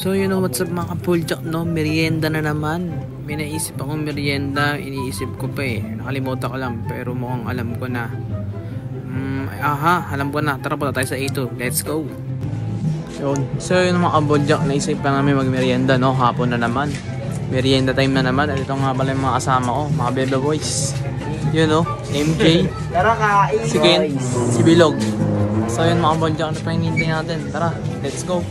So you know what's up mga kapuljak, no? Merienda na naman. May naisip akong merienda, iniisip ko pa eh. Nakalimutan ko lang pero mukhang alam ko na. Alam ko na. Tara, punta tayo sa A2. Let's go. So yun mga kapuljak, naisip pa namin magmerienda, no? Hapon na naman. Merienda time na naman. At ito nga pala yung mga kasama ko, mga bebe boys. Yun no, MJ, si Ken, si Bilog. So yun mga kapuljak, ano pa hinihintay natin? Tara, let's go.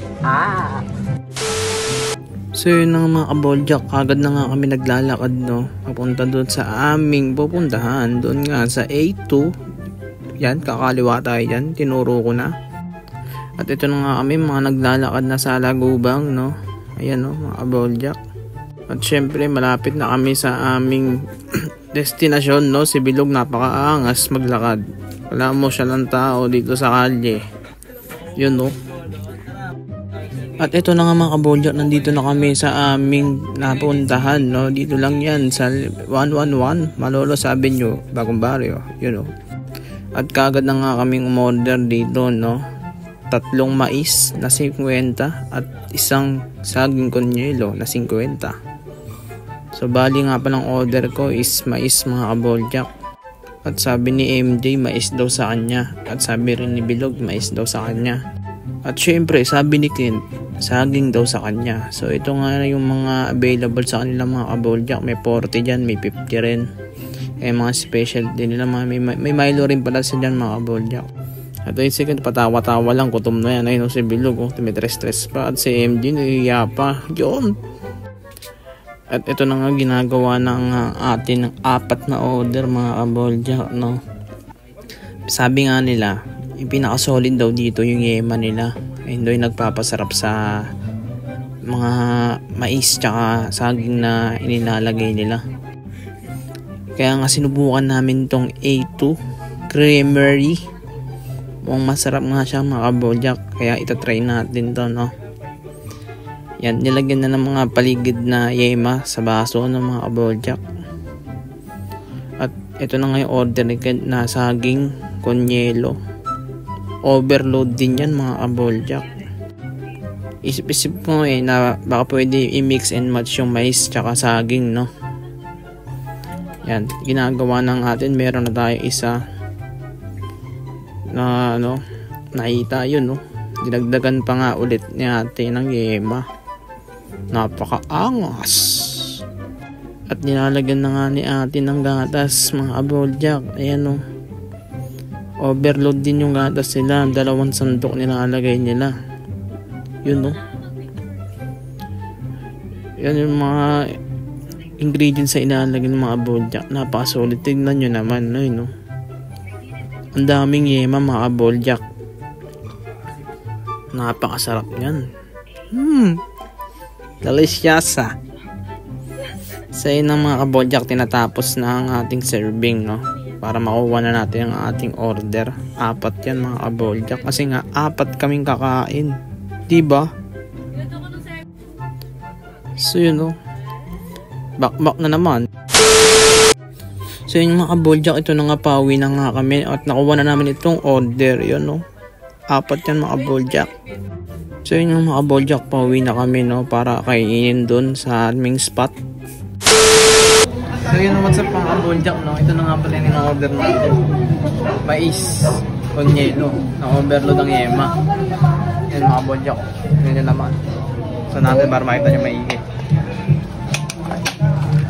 So yun nga mga kaboljak, agad na nga kami naglalakad, no, papunta doon sa aming pupuntahan, doon nga sa A2. Yan, kakaliwa tayo dyan, tinuro ko na. At ito na nga kami, mga naglalakad na sa Lagubang, no. Ayan no, mga kaboljak. At syempre malapit na kami sa aming destinasyon, no. Si Bilog napakaangas maglakad. Wala mo siya ng tao dito sa kalye. Yun no. At ito na nga mga kaboljak, nandito na kami sa aming napuntahan, no. Dito lang yan sa 111 Malolos Avenue, Bagong Barrio, you know. At kagad na nga kaming umorder dito, no. 3 mais na 50 at isang saging konyelo na 50. So bali nga palang order ko is mais mga kaboljak. At sabi ni MJ mais daw sa kanya, at sabi rin ni Bilog mais daw sa kanya. At syempre sabi ni Clint saging daw sa kanya. So ito nga yung mga available sa kanila mga kaboljak. May 40 dyan, may 50 rin. Mga special din nila, may Milo rin pala sa dyan mga kaboljak. At yung second, patawa-tawa lang, kutom na yan. Ayun si Bilog, tumitres-tres pa. At si MJ nahiya pa. Yun. At ito na nga ginagawa ng atin ng 4 na order mga kaboljak, no. Sabi nga nila yung pinaka-solid daw dito yung yema nila. Ayun daw yung nagpapasarap sa mga mais tsaka saging na inilalagay nila. Kaya nga sinubukan namin tong A2 Creamery. Mukhang masarap nga siya mga kaboljak, kaya itatry natin to, no. Yan, nilagyan na ng mga paligid na yema sa baso ng mga kaboljak. At ito na nga yung order na saging konyelo. Overload din yan mga kaboljak. Isip-isip ko na baka pwede i-mix and match yung mais tsaka saging, no. Yan, ginagawa ng atin. Meron na tayo isa na naita yun, no. Dinagdagan pa nga ulit ni ate ng yema. Napakaangas. At nilalagyan na nga ni ate ng gatas mga kaboljak. Ayan no. Overload din yung gatas nila. 2 sandok nilalagay nila. Yun no. Yan yung mga ingredients sa ilalagay ng mga kaboljak. Napakasolid. Tignan nyo naman, no. Ang daming yema mga kaboljak. Napakasarap yan. Deliciosa. So yun ang mga kaboljak, tinatapos na ang ating serving, no. Para makuha na natin ang ating order. 4 yan mga kaboljak. Kasi nga 4 kaming kakain, diba? So yun, no. Back na naman. So yun mga kaboljak, ito na nga, pauwi na nga kami. At nakuha na namin itong order. Yun, no. 4 yan mga kaboljak. So yun mga kaboljak, pauwi na kami, no. Para kainin dun sa aming spot. So yun naman sa mga kaboljak, no. Ito na nga pala yung order natin. Mais konyelo na overload ang yema. Yan mga kaboljak. Yun na naman. So natin para makita nyo maigi.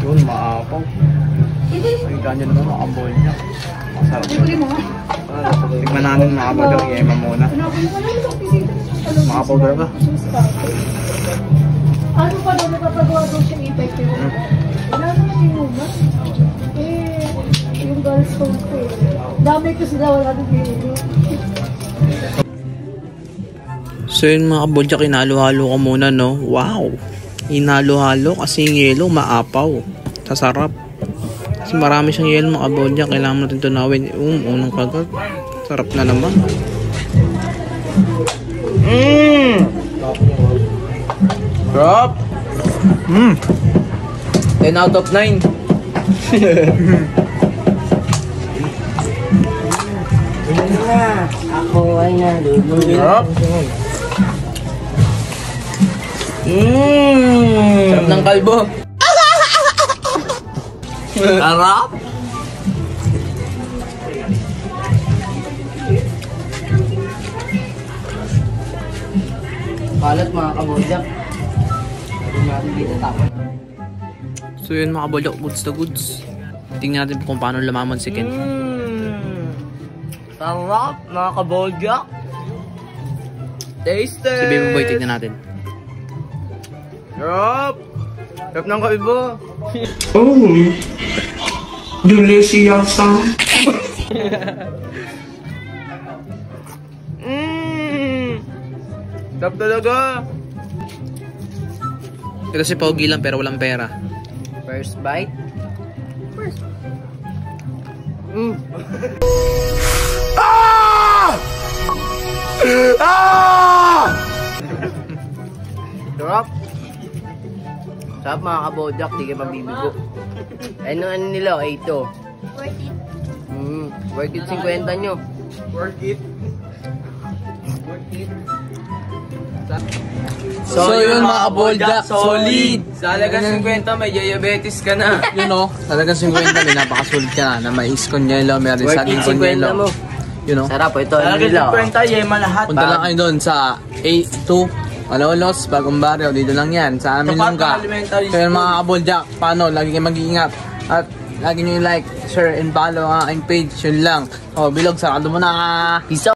Yun, maapaw. Ay, ganyan naman mga kaboljak. Masarap. Tignan natin mga kaboljak, yema muna. Makapaw talaga. Ano pa daw nakapagawa daw siyang effective? Wala naman yung human. Yung gallstone ko dami ko sila, wala nang pinili. So yun mga kaboljak, inalo-halo ko muna, no. Wow! Inalo-halo kasi yung yelo maapaw. Sasarap. Kasi marami siyang yelo mga kaboljak. Kailangan natin tunawin. Unang kagat. Sarap na naman. Sarap. 10 out of 9. Ako ay nalulungin. Sarap. Sarap ng kalbo. Sarap. Kalat mga kabojak. Hindi natin dito tapon. So yun mga kaboljak, goods to goods. Tingnan natin kung paano lumaman si Ken. Sarap mga kabojak. Tasty! Si Baby Boy, tingnan natin. Sarap! Sarap ng kalbo. Oh, delicious. Sarap talaga. Ito si Pogi lang pero walang pera. First bite. Sarap. Sarap mga kabojak, di kayo mabibigo. Ano nila, 8 to. Worth it. Worth it 50 nyo. Worth it. So yun mga kaboljak, solid! Sa halagang 50, may diabetes ka na. Yun o, talagang 50 may napakasulit ka na may iskon yelo, may Worth saging it con 50 yelo. mo. You know? Sarap, ito ano nila. yema lahat. Punta lang kayo doon sa A2 Malolos, Bagong Barrio, dito lang yan, sa amin Tapat Lungga. na elementary Kaya school. mga kaboljak, paano, lagi kayo mag-iingat. At lagi nyo like, share, and follow ang aking page, yun lang. O, Bilog, sarado mo na. Peace out.